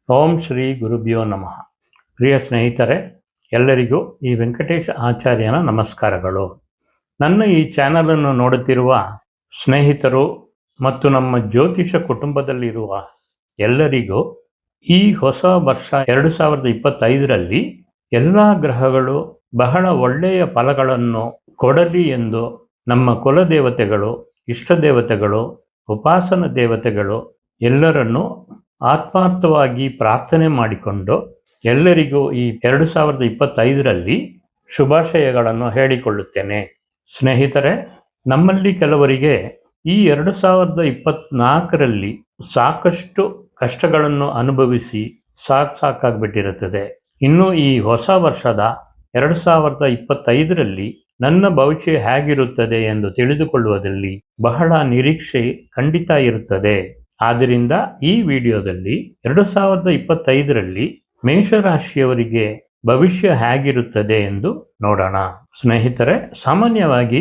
ಓಂ ಶ್ರೀ ಗುರುಭ್ಯೋ ನಮಃ. ಪ್ರಿಯ ಸ್ನೇಹಿತರೆ, ಎಲ್ಲರಿಗೂ ಈ ವೆಂಕಟೇಶ ಆಚಾರ್ಯನ ನಮಸ್ಕಾರಗಳು. ನನ್ನ ಈ ಚಾನಲನ್ನು ನೋಡುತ್ತಿರುವ ಸ್ನೇಹಿತರು ಮತ್ತು ನಮ್ಮ ಜ್ಯೋತಿಷ ಕುಟುಂಬದಲ್ಲಿರುವ ಎಲ್ಲರಿಗೂ ಈ ಹೊಸ ವರ್ಷ 2025ರಲ್ಲಿ ಎಲ್ಲ ಗ್ರಹಗಳು ಬಹಳ ಒಳ್ಳೆಯ ಫಲಗಳನ್ನು ಕೊಡಲಿ ಎಂದು ನಮ್ಮ ಕುಲದೇವತೆಗಳು, ಇಷ್ಟ ದೇವತೆಗಳು, ಉಪಾಸನ ದೇವತೆಗಳು ಎಲ್ಲರನ್ನೂ ಆತ್ಮಾರ್ಥವಾಗಿ ಪ್ರಾರ್ಥನೆ ಮಾಡಿಕೊಂಡು ಎಲ್ಲರಿಗೂ ಈ 2025ರಲ್ಲಿ ಶುಭಾಶಯಗಳನ್ನು ಹೇಳಿಕೊಳ್ಳುತ್ತೇನೆ. ಸ್ನೇಹಿತರೆ, ನಮ್ಮಲ್ಲಿ ಕೆಲವರಿಗೆ ಈ 2024ರಲ್ಲಿ ಸಾಕಷ್ಟು ಕಷ್ಟಗಳನ್ನು ಅನುಭವಿಸಿ ಸಾಕಾಗ್ಬಿಟ್ಟಿರುತ್ತದೆ. ಇನ್ನು ಈ ಹೊಸ ವರ್ಷದ 2025ರಲ್ಲಿ ನನ್ನ ಭವಿಷ್ಯ ಹೇಗಿರುತ್ತದೆ ಎಂದು ತಿಳಿದುಕೊಳ್ಳುವುದರಲ್ಲಿ ಬಹಳ ನಿರೀಕ್ಷೆ ಖಂಡಿತ ಇರುತ್ತದೆ. ಆದ್ದರಿಂದ ಈ ವಿಡಿಯೋದಲ್ಲಿ 2025ರಲ್ಲಿ ಮೇಷರಾಶಿಯವರಿಗೆ ಭವಿಷ್ಯ ಹೇಗಿರುತ್ತದೆ ಎಂದು ನೋಡೋಣ. ಸ್ನೇಹಿತರೆ, ಸಾಮಾನ್ಯವಾಗಿ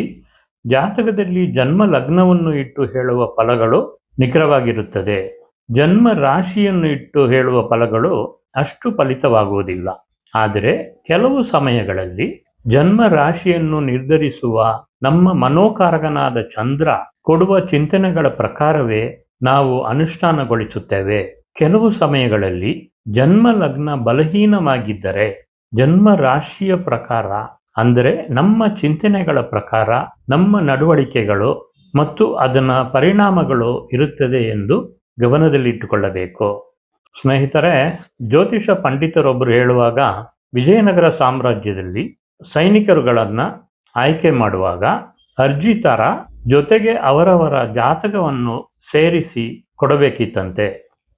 ಜಾತಕದಲ್ಲಿ ಜನ್ಮ ಲಗ್ನವನ್ನು ಇಟ್ಟು ಹೇಳುವ ಫಲಗಳು ನಿಖರವಾಗಿರುತ್ತದೆ. ಜನ್ಮ ರಾಶಿಯನ್ನು ಇಟ್ಟು ಹೇಳುವ ಫಲಗಳು ಅಷ್ಟು ಫಲಿತವಾಗುವುದಿಲ್ಲ. ಆದರೆ ಕೆಲವು ಸಮಯಗಳಲ್ಲಿ ಜನ್ಮ ರಾಶಿಯನ್ನು ನಿರ್ಧರಿಸುವ ನಮ್ಮ ಮನೋಕಾರಕನಾದ ಚಂದ್ರ ಕೊಡುವ ಚಿಂತನೆಗಳ ಪ್ರಕಾರವೇ ನಾವು ಅನುಷ್ಠಾನಗೊಳಿಸುತ್ತೇವೆ. ಕೆಲವು ಸಮಯಗಳಲ್ಲಿ ಜನ್ಮ ಲಗ್ನ ಬಲಹೀನವಾಗಿದ್ದರೆ ಜನ್ಮ ರಾಶಿಯ ಪ್ರಕಾರ, ಅಂದರೆ ನಮ್ಮ ಚಿಂತನೆಗಳ ಪ್ರಕಾರ ನಮ್ಮ ನಡವಳಿಕೆಗಳು ಮತ್ತು ಅದರ ಪರಿಣಾಮಗಳು ಇರುತ್ತದೆ ಎಂದು ಗಮನದಲ್ಲಿಟ್ಟುಕೊಳ್ಳಬೇಕು. ಸ್ನೇಹಿತರೆ, ಜ್ಯೋತಿಷ ಪಂಡಿತರೊಬ್ಬರು ಹೇಳುವಾಗ, ವಿಜಯನಗರ ಸಾಮ್ರಾಜ್ಯದಲ್ಲಿ ಸೈನಿಕರುಗಳನ್ನು ಆಯ್ಕೆ ಮಾಡುವಾಗ ಅರ್ಜಿ ಥರ ಜೊತೆಗೆ ಅವರವರ ಜಾತಕವನ್ನು ಸೇರಿಸಿ ಕೊಡಬೇಕಿತ್ತಂತೆ.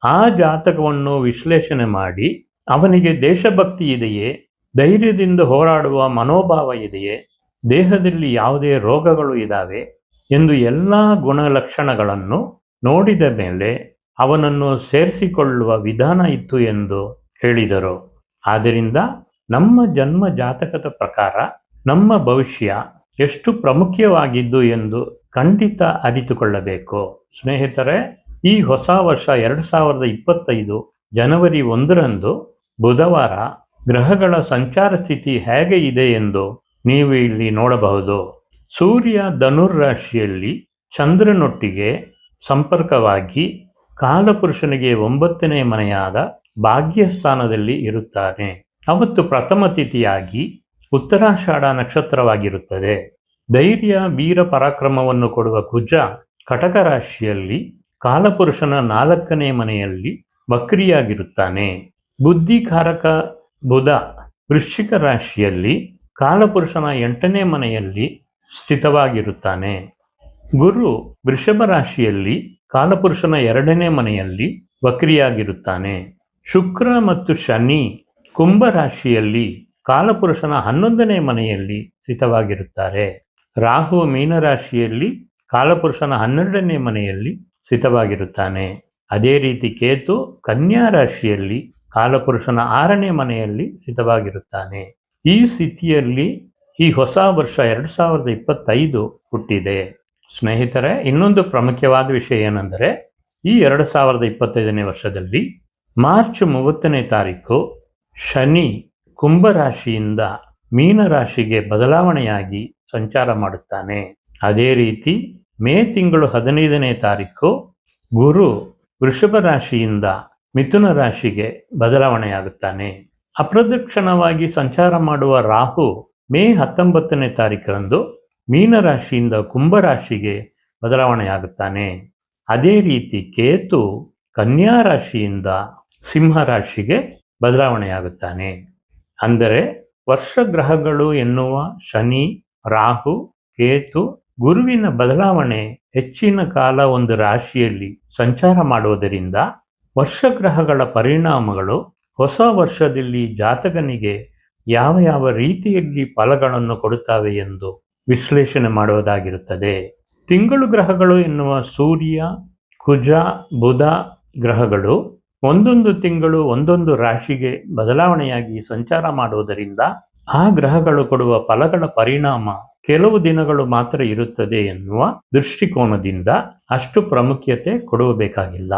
ಆ ಜಾತಕವನ್ನು ವಿಶ್ಲೇಷಣೆ ಮಾಡಿ ಅವನಿಗೆ ದೇಶಭಕ್ತಿ ಇದೆಯೇ, ಧೈರ್ಯದಿಂದ ಹೋರಾಡುವ ಮನೋಭಾವ ಇದೆಯೇ, ದೇಹದಲ್ಲಿ ಯಾವುದೇ ರೋಗಗಳು ಇದ್ದಾವೆ ಎಂದು ಎಲ್ಲ ಗುಣಲಕ್ಷಣಗಳನ್ನು ನೋಡಿದ ಮೇಲೆ ಅವನನ್ನು ಸೇರಿಸಿಕೊಳ್ಳುವ ವಿಧಾನ ಇತ್ತು ಎಂದು ಹೇಳಿದರು. ಆದ್ದರಿಂದ ನಮ್ಮ ಜನ್ಮ ಜಾತಕದ ಪ್ರಕಾರ ನಮ್ಮ ಭವಿಷ್ಯ ಎಷ್ಟು ಪ್ರಾಮುಖ್ಯವಾಗಿದ್ದು ಎಂದು ಖಂಡಿತ ಅರಿತುಕೊಳ್ಳಬೇಕು. ಸ್ನೇಹಿತರೆ, ಈ ಹೊಸ ವರ್ಷ 2025 ಜನವರಿ 1ರಂದು ಬುಧವಾರ ಗ್ರಹಗಳ ಸಂಚಾರ ಸ್ಥಿತಿ ಹೇಗೆ ಇದೆ ಎಂದು ನೀವು ಇಲ್ಲಿ ನೋಡಬಹುದು. ಸೂರ್ಯ ಧನುರ್ ರಾಶಿಯಲ್ಲಿ ಚಂದ್ರನೊಟ್ಟಿಗೆ ಸಂಪರ್ಕವಾಗಿ ಕಾಲಪುರುಷನಿಗೆ 9ನೇ ಮನೆಯಾದ ಭಾಗ್ಯಸ್ಥಾನದಲ್ಲಿ ಇರುತ್ತಾನೆ. ಅವತ್ತು ಪ್ರಥಮ ತಿಥಿಯಾಗಿ ಉತ್ತರಾಷಾಢ ನಕ್ಷತ್ರವಾಗಿರುತ್ತದೆ. ಧೈರ್ಯ ವೀರ ಪರಾಕ್ರಮವನ್ನು ಕೊಡುವ ಕುಜ ಕಟಕ ರಾಶಿಯಲ್ಲಿ ಕಾಲಪುರುಷನ 4ನೇ ಮನೆಯಲ್ಲಿ ವಕ್ರಿಯಾಗಿರುತ್ತಾನೆ. ಬುದ್ಧಿಕಾರಕ ಬುಧ ವೃಶ್ಚಿಕ ರಾಶಿಯಲ್ಲಿ ಕಾಲಪುರುಷನ 8ನೇ ಮನೆಯಲ್ಲಿ ಸ್ಥಿತವಾಗಿರುತ್ತಾನೆ. ಗುರು ವೃಷಭ ರಾಶಿಯಲ್ಲಿ ಕಾಲಪುರುಷನ 2ನೇ ಮನೆಯಲ್ಲಿ ವಕ್ರಿಯಾಗಿರುತ್ತಾನೆ. ಶುಕ್ರ ಮತ್ತು ಶನಿ ಕುಂಭ ರಾಶಿಯಲ್ಲಿ ಕಾಲಪುರುಷನ 11ನೇ ಮನೆಯಲ್ಲಿ ಸ್ಥಿತವಾಗಿರುತ್ತಾರೆ. ರಾಹು ಮೀನರಾಶಿಯಲ್ಲಿ ಕಾಲಪುರುಷನ 12ನೇ ಮನೆಯಲ್ಲಿ ಸ್ಥಿತವಾಗಿರುತ್ತಾನೆ. ಅದೇ ರೀತಿ ಕೇತು ಕನ್ಯಾ ರಾಶಿಯಲ್ಲಿ ಕಾಲಪುರುಷನ 6ನೇ ಮನೆಯಲ್ಲಿ ಸ್ಥಿತವಾಗಿರುತ್ತಾನೆ. ಈ ಸ್ಥಿತಿಯಲ್ಲಿ ಈ ಹೊಸ ವರ್ಷ 2025 ಹುಟ್ಟಿದೆ. ಸ್ನೇಹಿತರೆ, ಇನ್ನೊಂದು ಪ್ರಮುಖವಾದ ವಿಷಯ ಏನೆಂದರೆ, ಈ 2025ನೇ ವರ್ಷದಲ್ಲಿ ಮಾರ್ಚ್ 30ನೇ ತಾರೀಕು ಶನಿ ಕುಂಭರಾಶಿಯಿಂದ ಮೀನರಾಶಿಗೆ ಬದಲಾವಣೆಯಾಗಿ ಸಂಚಾರ ಮಾಡುತ್ತಾನೆ. ಅದೇ ರೀತಿ ಮೇ ತಿಂಗಳು 15ನೇ ತಾರೀಕು ಗುರು ವೃಷಭ ರಾಶಿಯಿಂದ ಮಿಥುನ ರಾಶಿಗೆ ಬದಲಾವಣೆಯಾಗುತ್ತಾನೆ. ಅಪ್ರದಕ್ಷಿಣವಾಗಿ ಸಂಚಾರ ಮಾಡುವ ರಾಹು ಮೇ 19ನೇ ತಾರೀಕರಂದು ಮೀನರಾಶಿಯಿಂದ ಕುಂಭರಾಶಿಗೆ ಬದಲಾವಣೆಯಾಗುತ್ತಾನೆ. ಅದೇ ರೀತಿ ಕೇತು ಕನ್ಯಾ ರಾಶಿಯಿಂದ ಸಿಂಹ ರಾಶಿಗೆ ಬದಲಾವಣೆಯಾಗುತ್ತಾನೆ. ಅಂದರೆ ವರ್ಷಗ್ರಹಗಳು ಎನ್ನುವ ಶನಿ, ರಾಹು, ಕೇತು, ಗುರುವಿನ ಬದಲಾವಣೆ ಹೆಚ್ಚಿನ ಕಾಲ ಒಂದು ರಾಶಿಯಲ್ಲಿ ಸಂಚಾರ ಮಾಡುವುದರಿಂದ ವರ್ಷಗ್ರಹಗಳ ಪರಿಣಾಮಗಳು ಹೊಸ ವರ್ಷದಲ್ಲಿ ಜಾತಕನಿಗೆ ಯಾವ ಯಾವ ರೀತಿಯಲ್ಲಿ ಫಲಗಳನ್ನು ಕೊಡುತ್ತವೆ ಎಂದು ವಿಶ್ಲೇಷಣೆ ಮಾಡುವುದಾಗಿರುತ್ತದೆ. ತಿಂಗಳು ಗ್ರಹಗಳು ಎನ್ನುವ ಸೂರ್ಯ, ಕುಜ, ಬುಧ ಗ್ರಹಗಳು ಒಂದೊಂದು ತಿಂಗಳು ಒಂದೊಂದು ರಾಶಿಗೆ ಬದಲಾವಣೆಯಾಗಿ ಸಂಚಾರ ಮಾಡುವುದರಿಂದ ಆ ಗ್ರಹಗಳು ಕೊಡುವ ಫಲಗಳ ಪರಿಣಾಮ ಕೆಲವು ದಿನಗಳು ಮಾತ್ರ ಇರುತ್ತದೆ ಎನ್ನುವ ದೃಷ್ಟಿಕೋನದಿಂದ ಅಷ್ಟು ಪ್ರಾಮುಖ್ಯತೆ ಕೊಡಬೇಕಾಗಿಲ್ಲ.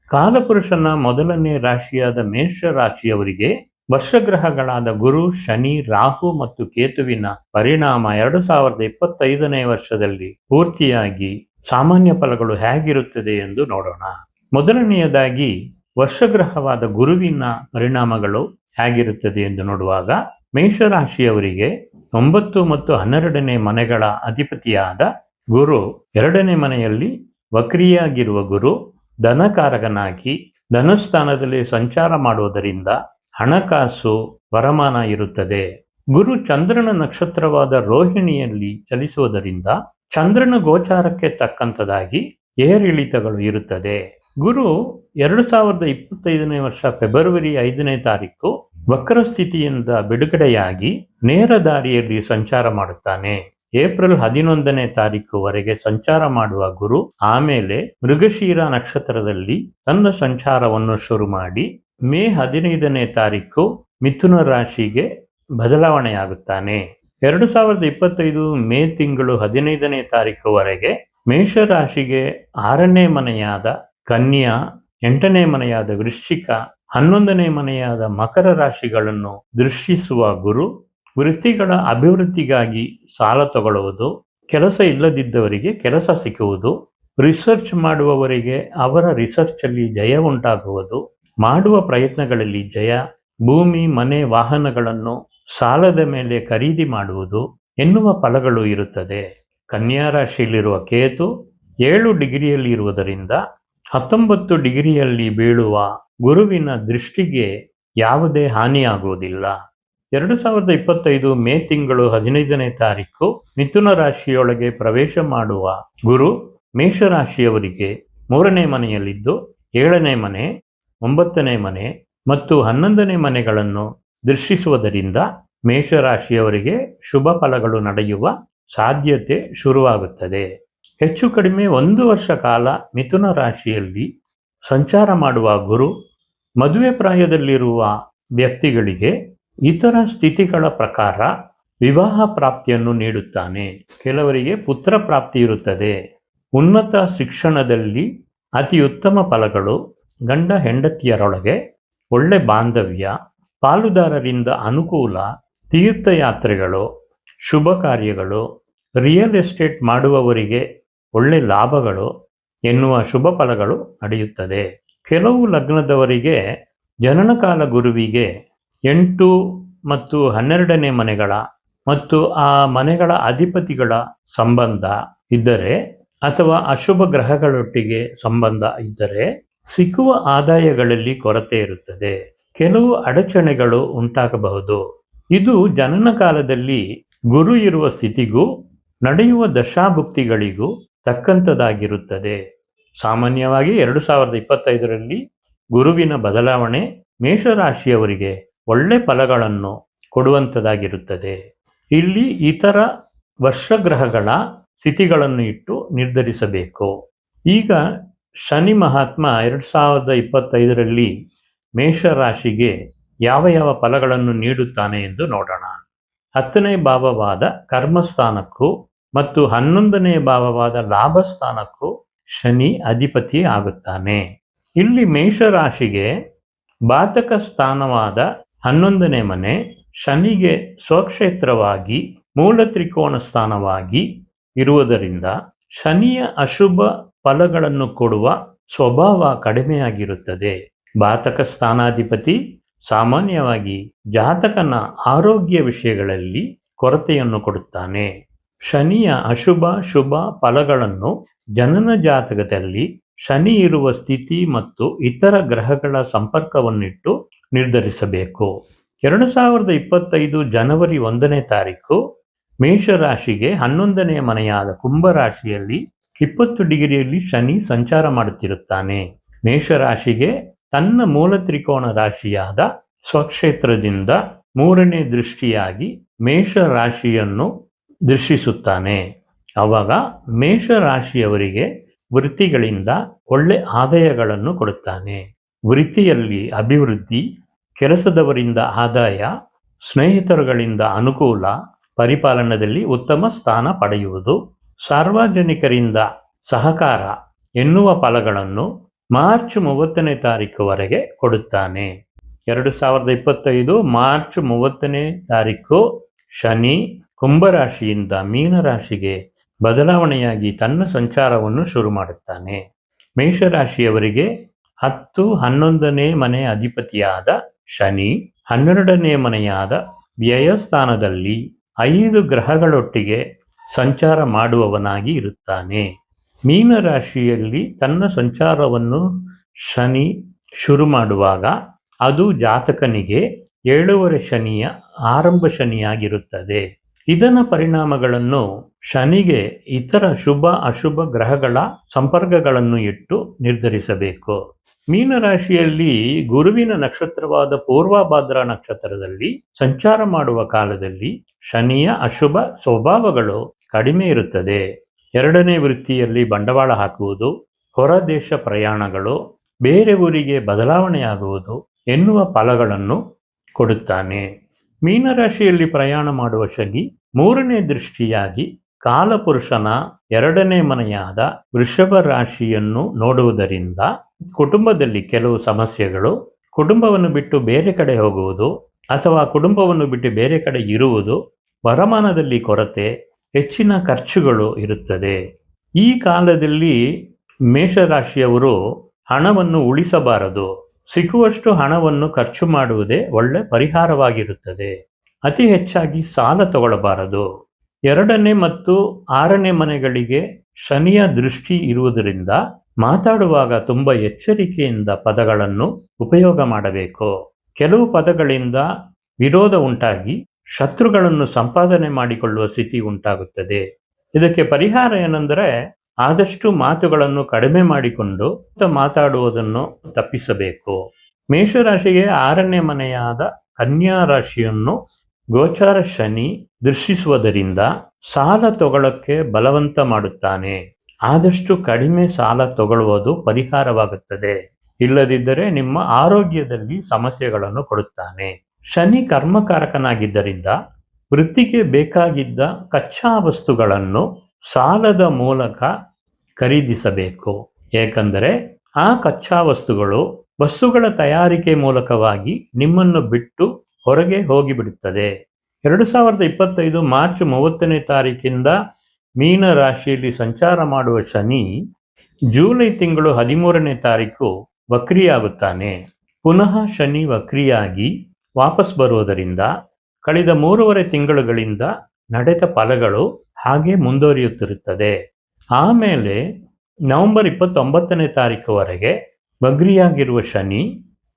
ಕಾಲಪುರುಷನ ಮೊದಲನೇ ರಾಶಿಯಾದ ಮೇಷ ರಾಶಿಯವರಿಗೆ ವರ್ಷಗ್ರಹಗಳಾದ ಗುರು, ಶನಿ, ರಾಹು ಮತ್ತು ಕೇತುವಿನ ಪರಿಣಾಮ 2025ನೇ ವರ್ಷದಲ್ಲಿ ಪೂರ್ತಿಯಾಗಿ ಸಾಮಾನ್ಯ ಫಲಗಳು ಹೇಗಿರುತ್ತದೆ ಎಂದು ನೋಡೋಣ. ಮೊದಲನೆಯದಾಗಿ ವರ್ಷಗ್ರಹವಾದ ಗುರುವಿನ ಪರಿಣಾಮಗಳು ಹೇಗಿರುತ್ತದೆ ಎಂದು ನೋಡುವಾಗ, ಮೇಷರಾಶಿಯವರಿಗೆ 9 ಮತ್ತು 12ನೇ ಮನೆಗಳ ಅಧಿಪತಿಯಾದ ಗುರು 2ನೇ ಮನೆಯಲ್ಲಿ ವಕ್ರಿಯಾಗಿರುವ ಗುರು ಧನಕಾರಕನಾಗಿ ಧನಸ್ಥಾನದಲ್ಲಿ ಸಂಚಾರ ಮಾಡುವುದರಿಂದ ಹಣಕಾಸು ವರಮಾನ ಇರುತ್ತದೆ. ಗುರು ಚಂದ್ರನ ನಕ್ಷತ್ರವಾದ ರೋಹಿಣಿಯಲ್ಲಿ ಚಲಿಸುವುದರಿಂದ ಚಂದ್ರನ ಗೋಚಾರಕ್ಕೆ ತಕ್ಕಂಥದಾಗಿ ಏರಿಳಿತಗಳು ಇರುತ್ತದೆ. ಗುರು 2025ನೇ ವರ್ಷ ಫೆಬ್ರವರಿ 5ನೇ ತಾರೀಕು ವಕ್ರ ಸ್ಥಿತಿಯಿಂದ ಬಿಡುಗಡೆಯಾಗಿ ನೇರ ದಾರಿಯಲ್ಲಿ ಸಂಚಾರ ಮಾಡುತ್ತಾನೆ. ಏಪ್ರಿಲ್ 11ನೇ ತಾರೀಕುವರೆಗೆ ಸಂಚಾರ ಮಾಡುವ ಗುರು ಆಮೇಲೆ ಮೃಗಶಿರ ನಕ್ಷತ್ರದಲ್ಲಿ ತನ್ನ ಸಂಚಾರವನ್ನು ಶುರು ಮಾಡಿ ಮೇ 15ನೇ ತಾರೀಕು ಮಿಥುನ ರಾಶಿಗೆ ಬದಲಾವಣೆಯಾಗುತ್ತಾನೆ. 2025 ಮೇ ತಿಂಗಳು 15ನೇ ತಾರೀಕುವರೆಗೆ ಮೇಷರಾಶಿಗೆ 6ನೇ ಮನೆಯಾದ ಕನ್ಯಾ, 8ನೇ ಮನೆಯಾದ ವೃಶ್ಚಿಕ, 11ನೇ ಮನೆಯಾದ ಮಕರ ರಾಶಿಗಳನ್ನು ದೃಷ್ಟಿಸುವ ಗುರು ವೃತ್ತಿಗಳ ಅಭಿವೃದ್ಧಿಗಾಗಿ ಸಾಲ ತಗೊಳ್ಳುವುದು, ಕೆಲಸ ಇಲ್ಲದಿದ್ದವರಿಗೆ ಕೆಲಸ ಸಿಕ್ಕುವುದು, ರಿಸರ್ಚ್ ಮಾಡುವವರಿಗೆ ಅವರ ರಿಸರ್ಚ್ ಅಲ್ಲಿ ಜಯ ಉಂಟಾಗುವುದು, ಮಾಡುವ ಪ್ರಯತ್ನಗಳಲ್ಲಿ ಜಯ, ಭೂಮಿ, ಮನೆ, ವಾಹನಗಳನ್ನು ಸಾಲದ ಮೇಲೆ ಖರೀದಿ ಮಾಡುವುದು ಎನ್ನುವ ಫಲಗಳು ಇರುತ್ತದೆ. ಕನ್ಯಾ ರಾಶಿಯಲ್ಲಿರುವ ಕೇತು 7 ಡಿಗ್ರಿಯಲ್ಲಿ ಇರುವುದರಿಂದ 19 ಡಿಗ್ರಿಯಲ್ಲಿ ಬೀಳುವ ಗುರುವಿನ ದೃಷ್ಟಿಗೆ ಯಾವುದೇ ಹಾನಿಯಾಗುವುದಿಲ್ಲ. 2025 ಮೇ ತಿಂಗಳು 15ನೇ ತಾರೀಕು ಮಿಥುನ ರಾಶಿಯೊಳಗೆ ಪ್ರವೇಶ ಮಾಡುವ ಗುರು ಮೇಷರಾಶಿಯವರಿಗೆ 3ನೇ ಮನೆಯಲ್ಲಿದ್ದು 7ನೇ ಮನೆ, 9ನೇ ಮನೆ ಮತ್ತು 11ನೇ ಮನೆಗಳನ್ನು ದೃಷ್ಟಿಸುವುದರಿಂದ ಮೇಷರಾಶಿಯವರಿಗೆ ಶುಭ ಫಲಗಳು ನಡೆಯುವ ಸಾಧ್ಯತೆ ಶುರುವಾಗುತ್ತದೆ. ಹೆಚ್ಚು ಕಡಿಮೆ 1 ವರ್ಷ ಕಾಲ ಮಿಥುನ ರಾಶಿಯಲ್ಲಿ ಸಂಚಾರ ಮಾಡುವ ಗುರು ಮದುವೆ ಪ್ರಾಯದಲ್ಲಿರುವ ವ್ಯಕ್ತಿಗಳಿಗೆ ಇತರ ಸ್ಥಿತಿಗಳ ಪ್ರಕಾರ ವಿವಾಹ ಪ್ರಾಪ್ತಿಯನ್ನು ನೀಡುತ್ತಾನೆ. ಕೆಲವರಿಗೆ ಪುತ್ರ ಪ್ರಾಪ್ತಿ ಇರುತ್ತದೆ. ಉನ್ನತ ಶಿಕ್ಷಣದಲ್ಲಿ ಅತಿ ಉತ್ತಮ ಫಲಗಳು, ಗಂಡ ಹೆಂಡತಿಯರೊಳಗೆ ಒಳ್ಳೆ ಬಾಂಧವ್ಯ, ಪಾಲುದಾರರಿಂದ ಅನುಕೂಲ, ತೀರ್ಥಯಾತ್ರೆಗಳು, ಶುಭ ಕಾರ್ಯಗಳು, ರಿಯಲ್ ಎಸ್ಟೇಟ್ ಮಾಡುವವರಿಗೆ ಒಳ್ಳೆ ಲಾಭಗಳು ಎನ್ನುವ ಶುಭ ಫಲಗಳು ನಡೆಯುತ್ತದೆ. ಕೆಲವು ಲಗ್ನದವರಿಗೆ ಜನನಕಾಲ ಗುರುವಿಗೆ 8 ಮತ್ತು 12ನೇ ಮನೆಗಳ ಮತ್ತು ಆ ಮನೆಗಳ ಅಧಿಪತಿಗಳ ಸಂಬಂಧ ಇದ್ದರೆ ಅಥವಾ ಅಶುಭ ಗ್ರಹಗಳೊಟ್ಟಿಗೆ ಸಂಬಂಧ ಇದ್ದರೆ ಸಿಕ್ಕುವ ಆದಾಯಗಳಲ್ಲಿ ಕೊರತೆ ಇರುತ್ತದೆ. ಕೆಲವು ಅಡಚಣೆಗಳು ಉಂಟಾಗಬಹುದು. ಇದು ಜನನ ಕಾಲದಲ್ಲಿ ಗುರು ಇರುವ ಸ್ಥಿತಿಗೂ ನಡೆಯುವ ದಶಾಭುಕ್ತಿಗಳಿಗೂ ತಕ್ಕಂಥದ್ದಾಗಿರುತ್ತದೆ. ಸಾಮಾನ್ಯವಾಗಿ 2025ರಲ್ಲಿ ಗುರುವಿನ ಬದಲಾವಣೆ ಮೇಷರಾಶಿಯವರಿಗೆ ಒಳ್ಳೆ ಫಲಗಳನ್ನು ಕೊಡುವಂಥದ್ದಾಗಿರುತ್ತದೆ. ಇಲ್ಲಿ ಇತರ ವರ್ಷಗ್ರಹಗಳ ಸ್ಥಿತಿಗಳನ್ನು ಇಟ್ಟು ನಿರ್ಧರಿಸಬೇಕು. ಈಗ ಶನಿ ಮಹಾತ್ಮ 2025ರಲ್ಲಿ ಮೇಷರಾಶಿಗೆ ಯಾವ ಫಲಗಳನ್ನು ನೀಡುತ್ತಾನೆ ಎಂದು ನೋಡೋಣ. 10ನೇ ಭಾವವಾದ ಕರ್ಮಸ್ಥಾನಕ್ಕೂ ಮತ್ತು 11ನೇ ಭಾವವಾದ ಲಾಭಸ್ಥಾನಕ್ಕೂ ಶನಿ ಅಧಿಪತಿ ಆಗುತ್ತಾನೆ. ಇಲ್ಲಿ ಮೇಷರಾಶಿಗೆ ಬಾತಕ ಸ್ಥಾನವಾದ 11ನೇ ಮನೆ ಶನಿಗೆ ಸ್ವಕ್ಷೇತ್ರವಾಗಿ ಮೂಲ ತ್ರಿಕೋನ ಸ್ಥಾನವಾಗಿ ಇರುವುದರಿಂದ ಶನಿಯ ಅಶುಭ ಫಲಗಳನ್ನು ಕೊಡುವ ಸ್ವಭಾವ ಕಡಿಮೆಯಾಗಿರುತ್ತದೆ. ಬಾತಕ ಸ್ಥಾನಾಧಿಪತಿ ಸಾಮಾನ್ಯವಾಗಿ ಜಾತಕನ ಆರೋಗ್ಯ ವಿಷಯಗಳಲ್ಲಿ ಕೊರತೆಯನ್ನು ಕೊಡುತ್ತಾನೆ. ಶನಿಯ ಅಶುಭ ಶುಭ ಫಲಗಳನ್ನು ಜನನ ಜಾತಕದಲ್ಲಿ ಶನಿ ಇರುವ ಸ್ಥಿತಿ ಮತ್ತು ಇತರ ಗ್ರಹಗಳ ಸಂಪರ್ಕವನ್ನಿಟ್ಟು ನಿರ್ಧರಿಸಬೇಕು. 2025 ಜನವರಿ 1ನೇ ತಾರೀಕು ಮೇಷರಾಶಿಗೆ 11ನೇ ಮನೆಯಾದ ಕುಂಭರಾಶಿಯಲ್ಲಿ 20 ಡಿಗ್ರಿಯಲ್ಲಿ ಶನಿ ಸಂಚಾರ ಮಾಡುತ್ತಿರುತ್ತಾನೆ. ಮೇಷರಾಶಿಗೆ ತನ್ನ ಮೂಲ ತ್ರಿಕೋನ ರಾಶಿಯಾದ ಸ್ವಕ್ಷೇತ್ರದಿಂದ 3ನೇ ದೃಷ್ಟಿಯಾಗಿ ಮೇಷರಾಶಿಯನ್ನು ದೃಷ್ಟಿಸುತ್ತಾನೆ. ಆವಾಗ ಮೇಷರಾಶಿಯವರಿಗೆ ವೃತ್ತಿಗಳಿಂದ ಒಳ್ಳೆ ಆದಾಯಗಳನ್ನು ಕೊಡುತ್ತಾನೆ. ವೃತ್ತಿಯಲ್ಲಿ ಅಭಿವೃದ್ಧಿ, ಕೆಲಸದವರಿಂದ ಆದಾಯ, ಸ್ನೇಹಿತರುಗಳಿಂದ ಅನುಕೂಲ, ಪರಿಪಾಲನದಲ್ಲಿ ಉತ್ತಮ ಸ್ಥಾನ ಪಡೆಯುವುದು, ಸಾರ್ವಜನಿಕರಿಂದ ಸಹಕಾರ ಎನ್ನುವ ಫಲಗಳನ್ನು ಮಾರ್ಚ್ 30ನೇ ತಾರೀಕುವರೆಗೆ ಕೊಡುತ್ತಾನೆ. 2025 ಮಾರ್ಚ್ 30ನೇ ತಾರೀಕು ಶನಿ ಕುಂಭರಾಶಿಯಿಂದ ಮೀನರಾಶಿಗೆ ಬದಲಾವಣೆಯಾಗಿ ತನ್ನ ಸಂಚಾರವನ್ನು ಶುರು ಮಾಡುತ್ತಾನೆ. ಮೇಷರಾಶಿಯವರಿಗೆ 10, 11ನೇ ಮನೆ ಅಧಿಪತಿಯಾದ ಶನಿ 12ನೇ ಮನೆಯಾದ ವ್ಯಯಸ್ಥಾನದಲ್ಲಿ 5 ಗ್ರಹಗಳೊಟ್ಟಿಗೆ ಸಂಚಾರ ಮಾಡುವವನಾಗಿ ಇರುತ್ತಾನೆ. ಮೀನರಾಶಿಯಲ್ಲಿ ತನ್ನ ಸಂಚಾರವನ್ನು ಶನಿ ಶುರು ಮಾಡುವಾಗ ಅದು ಜಾತಕನಿಗೆ 7ನೇ ಶನಿಯ ಆರಂಭ ಶನಿಯಾಗಿರುತ್ತದೆ. ಇದರ ಪರಿಣಾಮಗಳನ್ನು ಶನಿಗೆ ಇತರ ಶುಭ ಅಶುಭ ಗ್ರಹಗಳ ಸಂಪರ್ಕಗಳನ್ನು ಇಟ್ಟು ನಿರ್ಧರಿಸಬೇಕು. ಮೀನರಾಶಿಯಲ್ಲಿ ಗುರುವಿನ ನಕ್ಷತ್ರವಾದ ಪೂರ್ವಭಾದ್ರ ನಕ್ಷತ್ರದಲ್ಲಿ ಸಂಚಾರ ಮಾಡುವ ಕಾಲದಲ್ಲಿ ಶನಿಯ ಅಶುಭ ಸ್ವಭಾವಗಳು ಕಡಿಮೆ ಇರುತ್ತದೆ. 2ನೇ ವೃತ್ತಿಯಲ್ಲಿ ಬಂಡವಾಳ ಹಾಕುವುದು, ಹೊರದೇಶ ಪ್ರಯಾಣಗಳು, ಬೇರೆ ಊರಿಗೆ ಬದಲಾವಣೆಯಾಗುವುದು ಎನ್ನುವ ಫಲಗಳನ್ನು ಕೊಡುತ್ತಾನೆ. ಮೀನರಾಶಿಯಲ್ಲಿ ಪ್ರಯಾಣ ಮಾಡುವ ಶನಿ 3ನೇ ದೃಷ್ಟಿಯಾಗಿ ಕಾಲಪುರುಷನ 2ನೇ ಮನೆಯಾದ ವೃಷಭ ರಾಶಿಯನ್ನು ನೋಡುವುದರಿಂದ ಕುಟುಂಬದಲ್ಲಿ ಕೆಲವು ಸಮಸ್ಯೆಗಳು, ಕುಟುಂಬವನ್ನು ಬಿಟ್ಟು ಬೇರೆ ಕಡೆ ಹೋಗುವುದು ಅಥವಾ ಕುಟುಂಬವನ್ನು ಬಿಟ್ಟು ಬೇರೆ ಕಡೆ ಇರುವುದು, ವರಮಾನದಲ್ಲಿ ಕೊರತೆ, ಹೆಚ್ಚಿನ ಖರ್ಚುಗಳು ಇರುತ್ತದೆ. ಈ ಕಾಲದಲ್ಲಿ ಮೇಷರಾಶಿಯವರು ಹಣವನ್ನು ಉಳಿಸಬಾರದು. ಸಿಕ್ಕುವಷ್ಟು ಹಣವನ್ನು ಖರ್ಚು ಮಾಡುವುದೇ ಒಳ್ಳೆ ಪರಿಹಾರವಾಗಿರುತ್ತದೆ. ಅತಿ ಹೆಚ್ಚಾಗಿ ಸಾಲ ತಗೊಳ್ಳಬಾರದು. 2ನೇ ಮತ್ತು 6ನೇ ಮನೆಗಳಿಗೆ ಶನಿಯ ದೃಷ್ಟಿ ಇರುವುದರಿಂದ ಮಾತಾಡುವಾಗ ತುಂಬ ಎಚ್ಚರಿಕೆಯಿಂದ ಪದಗಳನ್ನು ಉಪಯೋಗ ಮಾಡಬೇಕು. ಕೆಲವು ಪದಗಳಿಂದ ವಿರೋಧ ಉಂಟಾಗಿ ಶತ್ರುಗಳನ್ನು ಸಂಪಾದನೆ ಮಾಡಿಕೊಳ್ಳುವ ಸ್ಥಿತಿ ಉಂಟಾಗುತ್ತದೆ. ಇದಕ್ಕೆ ಪರಿಹಾರ ಏನೆಂದರೆ ಆದಷ್ಟು ಮಾತುಗಳನ್ನು ಕಡಿಮೆ ಮಾಡಿಕೊಂಡು ಮಾತಾಡುವುದನ್ನು ತಪ್ಪಿಸಬೇಕು. ಮೇಷರಾಶಿಗೆ 6ನೇ ಮನೆಯಾದ ಕನ್ಯಾ ರಾಶಿಯನ್ನು ಗೋಚಾರ ಶನಿ ದೃಷ್ಟಿಸುವುದರಿಂದ ಸಾಲ ತಗೊಳ್ಳಕ್ಕೆ ಬಲವಂತ ಮಾಡುತ್ತಾನೆ. ಆದಷ್ಟು ಕಡಿಮೆ ಸಾಲ ತಗೊಳ್ಳುವುದು ಪರಿಹಾರವಾಗುತ್ತದೆ. ಇಲ್ಲದಿದ್ದರೆ ನಿಮ್ಮ ಆರೋಗ್ಯದಲ್ಲಿ ಸಮಸ್ಯೆಗಳನ್ನು ಕೊಡುತ್ತಾನೆ. ಶನಿ ಕರ್ಮಕಾರಕನಾಗಿದ್ದರಿಂದ ವೃತ್ತಿಗೆ ಬೇಕಾಗಿದ್ದ ಕಚ್ಚಾ ವಸ್ತುಗಳನ್ನು ಸಾಲದ ಮೂಲಕ ಖರೀದಿಸಬೇಕು. ಏಕೆಂದರೆ ಆ ಕಚ್ಚಾ ವಸ್ತುಗಳ ತಯಾರಿಕೆ ಮೂಲಕವಾಗಿ ನಿಮ್ಮನ್ನು ಬಿಟ್ಟು ಹೊರಗೆ ಹೋಗಿಬಿಡುತ್ತದೆ. 2025 ಮಾರ್ಚ್ 30ನೇ ತಾರೀಕಿಂದ ಮೀನ ರಾಶಿಯಲ್ಲಿ ಸಂಚಾರ ಮಾಡುವ ಶನಿ ಜೂಲೈ ತಿಂಗಳು 13ನೇ ತಾರೀಕು ವಕ್ರಿಯಾಗುತ್ತಾನೆ. ಪುನಃ ಶನಿ ವಕ್ರಿಯಾಗಿ ವಾಪಸ್ ಬರುವುದರಿಂದ ಕಳೆದ 3.5 ತಿಂಗಳುಗಳಿಂದ ನಡೆದ ಫಲಗಳು ಹಾಗೆ ಮುಂದುವರಿಯುತ್ತಿರುತ್ತದೆ. ಆಮೇಲೆ ನವೆಂಬರ್ 29ನೇ ತಾರೀಕುವರೆಗೆ ವಕ್ರಿಯಾಗಿರುವ ಶನಿ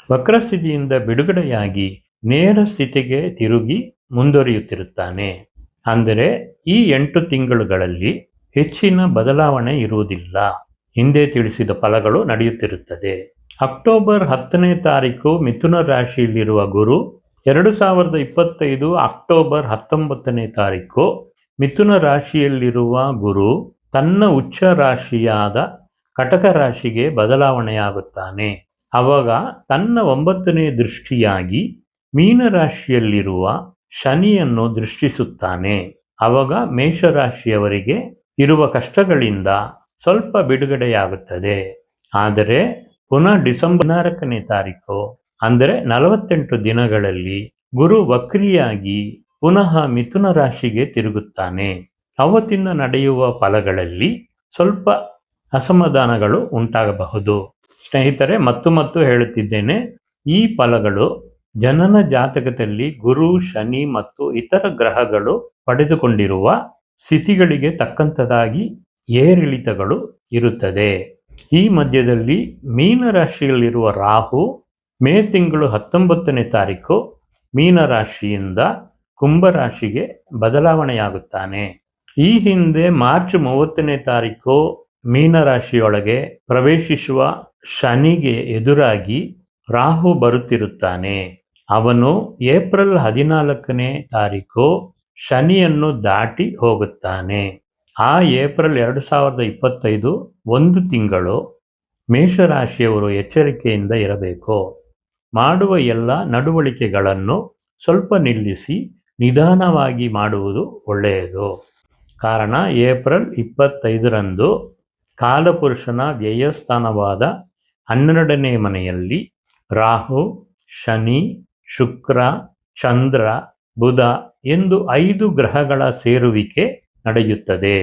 ವಕ್ರಸ್ಥಿತಿಯಿಂದ ಬಿಡುಗಡೆಯಾಗಿ ನೇರ ಸ್ಥಿತಿಗೆ ತಿರುಗಿ ಮುಂದುವರಿಯುತ್ತಿರುತ್ತಾನೆ. ಅಂದರೆ ಈ 8 ತಿಂಗಳುಗಳಲ್ಲಿ ಹೆಚ್ಚಿನ ಬದಲಾವಣೆ ಇರುವುದಿಲ್ಲ. ಹಿಂದೆ ತಿಳಿಸಿದ ಫಲಗಳು ನಡೆಯುತ್ತಿರುತ್ತದೆ. ಅಕ್ಟೋಬರ್ 10ನೇ ತಾರೀಕು ಮಿಥುನ ರಾಶಿಯಲ್ಲಿರುವ ಗುರು 2025 ಅಕ್ಟೋಬರ್ 19ನೇ ತಾರೀಕು ಮಿಥುನ ರಾಶಿಯಲ್ಲಿರುವ ಗುರು ತನ್ನ ಉಚ್ಚ ರಾಶಿಯಾದ ಕಟಕ ರಾಶಿಗೆ ಬದಲಾವಣೆಯಾಗುತ್ತಾನೆ. ಆವಾಗ ತನ್ನ 9ನೇ ದೃಷ್ಟಿಯಾಗಿ ಮೀನರಾಶಿಯಲ್ಲಿರುವ ಶನಿಯನ್ನು ದೃಷ್ಟಿಸುತ್ತಾನೆ. ಆವಾಗ ಮೇಷರಾಶಿಯವರಿಗೆ ಇರುವ ಕಷ್ಟಗಳಿಂದ ಸ್ವಲ್ಪ ಬಿಡುಗಡೆಯಾಗುತ್ತದೆ. ಆದರೆ ಪುನಃ ಡಿಸೆಂಬರ್ 16ನೇ ತಾರೀಕು ಅಂದರೆ 48 ದಿನಗಳಲ್ಲಿ ಗುರು ವಕ್ರಿಯಾಗಿ ಪುನಃ ಮಿಥುನ ರಾಶಿಗೆ ತಿರುಗುತ್ತಾನೆ. ಅವತ್ತಿಂದ ನಡೆಯುವ ಫಲಗಳಲ್ಲಿ ಸ್ವಲ್ಪ ಅಸಮಾಧಾನಗಳು ಉಂಟಾಗಬಹುದು. ಸ್ನೇಹಿತರೆ, ಮತ್ತು ಹೇಳುತ್ತಿದ್ದೇನೆ, ಈ ಫಲಗಳು ಜನನ ಜಾತಕದಲ್ಲಿ ಗುರು, ಶನಿ ಮತ್ತು ಇತರ ಗ್ರಹಗಳು ಪಡೆದುಕೊಂಡಿರುವ ಸ್ಥಿತಿಗಳಿಗೆ ತಕ್ಕಂಥದ್ದಾಗಿ ಏರಿಳಿತಗಳು ಇರುತ್ತದೆ. ಈ ಮಧ್ಯದಲ್ಲಿ ಮೀನರಾಶಿಯಲ್ಲಿರುವ ರಾಹು ಮೇ ತಿಂಗಳು 19ನೇ ತಾರೀಕು ಮೀನರಾಶಿಯಿಂದ ಕುಂಭರಾಶಿಗೆ ಬದಲಾವಣೆಯಾಗುತ್ತಾನೆ. ಈ ಹಿಂದೆ ಮಾರ್ಚ್ 30ನೇ ತಾರೀಕು ಮೀನರಾಶಿಯೊಳಗೆ ಪ್ರವೇಶಿಸುವ ಶನಿಗೆ ಎದುರಾಗಿ ರಾಹು ಬರುತ್ತಿರುತ್ತಾನೆ. ಅವನು ಏಪ್ರಿಲ್ 14ನೇ ತಾರೀಕು ಶನಿಯನ್ನು ದಾಟಿ ಹೋಗುತ್ತಾನೆ. ಆ ಏಪ್ರಿಲ್ 2025 1 ತಿಂಗಳು ಮೇಷರಾಶಿಯವರು ಎಚ್ಚರಿಕೆಯಿಂದ ಇರಬೇಕು. ಮಾಡುವ ಎಲ್ಲ ನಡವಳಿಕೆಗಳನ್ನು ಸ್ವಲ್ಪ ನಿಲ್ಲಿಸಿ ನಿಧಾನವಾಗಿ ಮಾಡುವುದು ಒಳ್ಳೆಯದು. ಕಾರಣ ಏಪ್ರಿಲ್ 25ರಂದು ಕಾಲಪುರುಷನ ವ್ಯಯಸ್ಥಾನವಾದ 12ನೇ ಮನೆಯಲ್ಲಿ ರಾಹು, ಶನಿ, ಶುಕ್ರ, ಚಂದ್ರ, ಬುಧ ಎಂದು 5 ಗ್ರಹಗಳ ಸೇರುವಿಕೆ ನಡೆಯುತ್ತದೆ.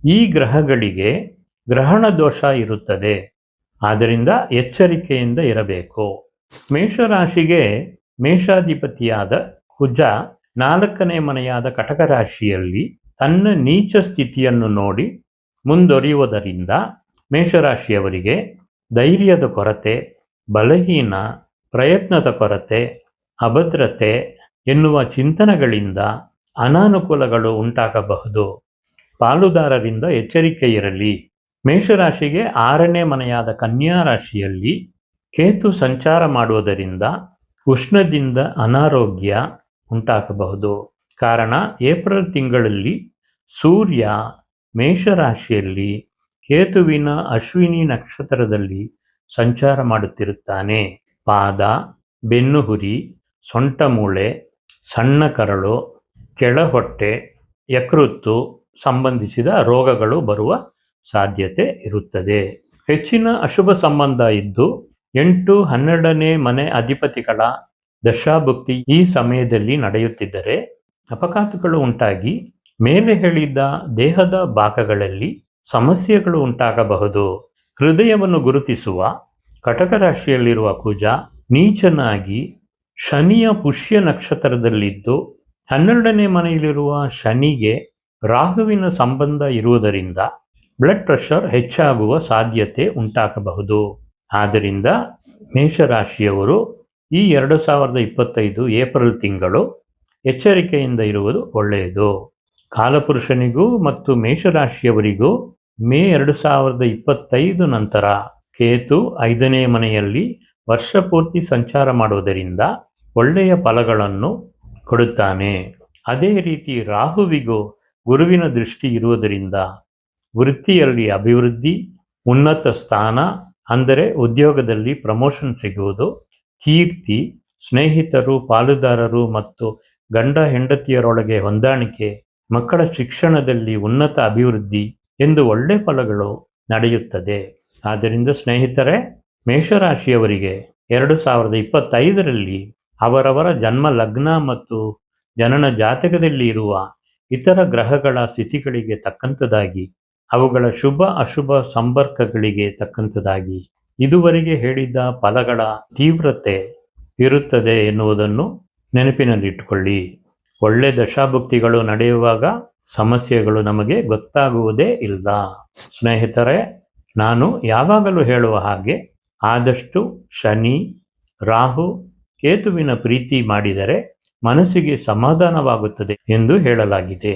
ಈ ಗ್ರಹಗಳಿಗೆ ಗ್ರಹಣ ದೋಷ ಇರುತ್ತದೆ. ಆದ್ದರಿಂದ ಎಚ್ಚರಿಕೆಯಿಂದ ಇರಬೇಕು. ಮೇಷರಾಶಿಗೆ ಮೇಷಾಧಿಪತಿಯಾದ ಕುಜ 4ನೇ ಮನೆಯಾದ ಕಟಕ ರಾಶಿಯಲ್ಲಿ ತನ್ನ ನೀಚ ಸ್ಥಿತಿಯನ್ನು ನೋಡಿ ಮುಂದುವರಿಯುವುದರಿಂದ ಮೇಷರಾಶಿಯವರಿಗೆ ಧೈರ್ಯದ ಕೊರತೆ, ಬಲಹೀನ, ಪ್ರಯತ್ನದ ಕೊರತೆ, ಅಭದ್ರತೆ ಎನ್ನುವ ಚಿಂತನೆಗಳಿಂದ ಅನಾನುಕೂಲಗಳು ಉಂಟಾಗಬಹುದು. ಪಾಲುದಾರರಿಂದ ಎಚ್ಚರಿಕೆ ಇರಲಿ. ಮೇಷರಾಶಿಗೆ 6ನೇ ಮನೆಯಾದ ಕನ್ಯಾ ರಾಶಿಯಲ್ಲಿ ಕೇತು ಸಂಚಾರ ಮಾಡುವುದರಿಂದ ಉಷ್ಣದಿಂದ ಅನಾರೋಗ್ಯ ಉಂಟಾಗಬಹುದು. ಕಾರಣ ಏಪ್ರಿಲ್ ತಿಂಗಳಲ್ಲಿ ಸೂರ್ಯ ಮೇಷರಾಶಿಯಲ್ಲಿ ಕೇತುವಿನ ಅಶ್ವಿನಿ ನಕ್ಷತ್ರದಲ್ಲಿ ಸಂಚಾರ ಮಾಡುತ್ತಿರುತ್ತಾನೆ. ಪಾದ, ಬೆನ್ನುಹುರಿ, ಸೊಂಟ ಮೂಳೆ, ಸಣ್ಣ ಕರಳು, ಕೆಳಹೊಟ್ಟೆ, ಯಕೃತ್ತು ಸಂಬಂಧಿಸಿದ ರೋಗಗಳು ಬರುವ ಸಾಧ್ಯತೆ ಇರುತ್ತದೆ. ಹೆಚ್ಚಿನ ಅಶುಭ ಸಂಬಂಧ ಇದ್ದು 8, 12ನೇ ಮನೆ ಅಧಿಪತಿಗಳ ದಶಾಭುಕ್ತಿ ಈ ಸಮಯದಲ್ಲಿ ನಡೆಯುತ್ತಿದ್ದರೆ ಅಪಘಾತಗಳು ಉಂಟಾಗಿ ಮೇಲೆ ಹೇಳಿದ ದೇಹದ ಭಾಗಗಳಲ್ಲಿ ಸಮಸ್ಯೆಗಳು ಉಂಟಾಗಬಹುದು. ಹೃದಯವನ್ನು ಗುರುತಿಸುವ ಕಟಕ ರಾಶಿಯಲ್ಲಿರುವ ಕುಜ ನೀಚನಾಗಿ ಶನಿಯ ಪುಷ್ಯ ನಕ್ಷತ್ರದಲ್ಲಿದ್ದು 12ನೇ ಮನೆಯಲ್ಲಿರುವ ಶನಿಗೆ ರಾಹುವಿನ ಸಂಬಂಧ ಇರುವುದರಿಂದ ಬ್ಲಡ್ ಪ್ರೆಷರ್ ಹೆಚ್ಚಾಗುವ ಸಾಧ್ಯತೆ ಉಂಟಾಗಬಹುದು. ಆದ್ದರಿಂದ ಮೇಷರಾಶಿಯವರು ಈ 2025 ಏಪ್ರಿಲ್ ತಿಂಗಳು ಎಚ್ಚರಿಕೆಯಿಂದ ಇರುವುದು ಒಳ್ಳೆಯದು. ಕಾಲಪುರುಷನಿಗೂ ಮತ್ತು ಮೇಷರಾಶಿಯವರಿಗೂ ಮೇ 2025 ನಂತರ ಕೇತು 5ನೇ ಮನೆಯಲ್ಲಿ ವರ್ಷಪೂರ್ತಿ ಸಂಚಾರ ಮಾಡುವುದರಿಂದ ಒಳ್ಳೆಯ ಫಲಗಳನ್ನು ಕೊಡುತ್ತಾನೆ. ಅದೇ ರೀತಿ ರಾಹುವಿಗೂ ಗುರುವಿನ ದೃಷ್ಟಿ ಇರುವುದರಿಂದ ವೃತ್ತಿಯಲ್ಲಿ ಅಭಿವೃದ್ಧಿ, ಉನ್ನತ ಸ್ಥಾನ ಅಂದರೆ ಉದ್ಯೋಗದಲ್ಲಿ ಪ್ರಮೋಷನ್ ಸಿಗುವುದು, ಕೀರ್ತಿ, ಸ್ನೇಹಿತರು, ಪಾಲುದಾರರು ಮತ್ತು ಗಂಡ ಹೆಂಡತಿಯರೊಳಗೆ ಹೊಂದಾಣಿಕೆ, ಮಕ್ಕಳ ಶಿಕ್ಷಣದಲ್ಲಿ ಉನ್ನತ ಅಭಿವೃದ್ಧಿ ಎಂದು ಒಳ್ಳೆ ಫಲಗಳು ನಡೆಯುತ್ತದೆ. ಆದ್ದರಿಂದ ಸ್ನೇಹಿತರೆ, ಮೇಷರಾಶಿಯವರಿಗೆ 2025ರಲ್ಲಿ ಅವರವರ ಜನ್ಮ ಲಗ್ನ ಮತ್ತು ಜನನ ಜಾತಕದಲ್ಲಿ ಇರುವ ಇತರ ಗ್ರಹಗಳ ಸ್ಥಿತಿಗಳಿಗೆ ತಕ್ಕಂಥದ್ದಾಗಿ ಅವುಗಳ ಶುಭ ಅಶುಭ ಸಂಪರ್ಕಗಳಿಗೆ ತಕ್ಕಂಥದ್ದಾಗಿ ಇದುವರೆಗೆ ಹೇಳಿದ ಫಲಗಳ ತೀವ್ರತೆ ಇರುತ್ತದೆ ಎನ್ನುವುದನ್ನು ನೆನಪಿನಲ್ಲಿಟ್ಟುಕೊಳ್ಳಿ. ಒಳ್ಳೆ ದಶಾಭುಕ್ತಿಗಳು ನಡೆಯುವಾಗ ಸಮಸ್ಯೆಗಳು ನಮಗೆ ಗೊತ್ತಾಗುವುದೇ ಇಲ್ಲ. ಸ್ನೇಹಿತರೆ, ನಾನು ಯಾವಾಗಲೂ ಹೇಳುವ ಹಾಗೆ ಆದಷ್ಟು ಶನಿ, ರಾಹು, ಕೇತುವಿನ ಪ್ರೀತಿ ಮಾಡಿದರೆ ಮನಸ್ಸಿಗೆ ಸಮಾಧಾನವಾಗುತ್ತದೆ ಎಂದು ಹೇಳಲಾಗಿದೆ.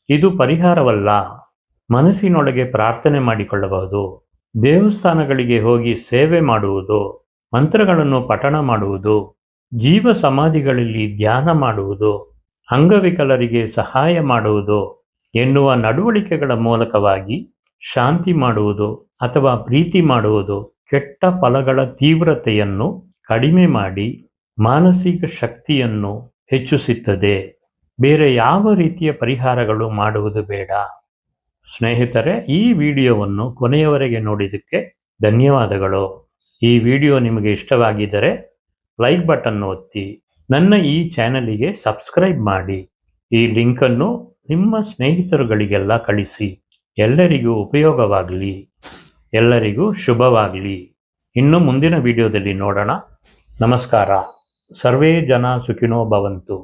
ಇದು ಪರಿಹಾರವಲ್ಲ. ಮನಸ್ಸಿನೊಳಗೆ ಪ್ರಾರ್ಥನೆ ಮಾಡಿಕೊಳ್ಳಬಹುದು. ದೇವಸ್ಥಾನಗಳಿಗೆ ಹೋಗಿ ಸೇವೆ ಮಾಡುವುದು, ಮಂತ್ರಗಳನ್ನು ಪಠಣ ಮಾಡುವುದು, ಜೀವ ಸಮಾಧಿಗಳಲ್ಲಿ ಧ್ಯಾನ ಮಾಡುವುದು, ಅಂಗವಿಕಲರಿಗೆ ಸಹಾಯ ಮಾಡುವುದು ಎನ್ನುವ ನಡವಳಿಕೆಗಳ ಮೂಲಕವಾಗಿ ಶಾಂತಿ ಮಾಡುವುದು ಅಥವಾ ಪ್ರೀತಿ ಮಾಡುವುದು ಕೆಟ್ಟ ಫಲಗಳ ತೀವ್ರತೆಯನ್ನು ಕಡಿಮೆ ಮಾಡಿ ಮಾನಸಿಕ ಶಕ್ತಿಯನ್ನು ಹೆಚ್ಚಿಸುತ್ತದೆ. ಬೇರೆ ಯಾವ ರೀತಿಯ ಪರಿಹಾರಗಳು ಮಾಡುವುದು ಬೇಡ. ಸ್ನೇಹಿತರೆ, ಈ ವಿಡಿಯೋವನ್ನು ಕೊನೆಯವರೆಗೆ ನೋಡಿದ್ದಕ್ಕೆ ಧನ್ಯವಾದಗಳು. ಈ ವಿಡಿಯೋ ನಿಮಗೆ ಇಷ್ಟವಾಗಿದ್ದರೆ ಲೈಕ್ ಬಟನ್ ಒತ್ತಿ ನನ್ನ ಈ ಚಾನಲಿಗೆ ಸಬ್ಸ್ಕ್ರೈಬ್ ಮಾಡಿ. ಈ ಲಿಂಕನ್ನು ನಿಮ್ಮ ಸ್ನೇಹಿತರುಗಳಿಗೆಲ್ಲ ಕಳಿಸಿ. ಎಲ್ಲರಿಗೂ ಉಪಯೋಗವಾಗಲಿ. ಎಲ್ಲರಿಗೂ ಶುಭವಾಗಲಿ. ಇನ್ನು ಮುಂದಿನ ವಿಡಿಯೋದಲ್ಲಿ ನೋಡೋಣ. ನಮಸ್ಕಾರ. ಸರ್ವೇ ಜನ ಸುಖಿನೋ ಭವಂತು.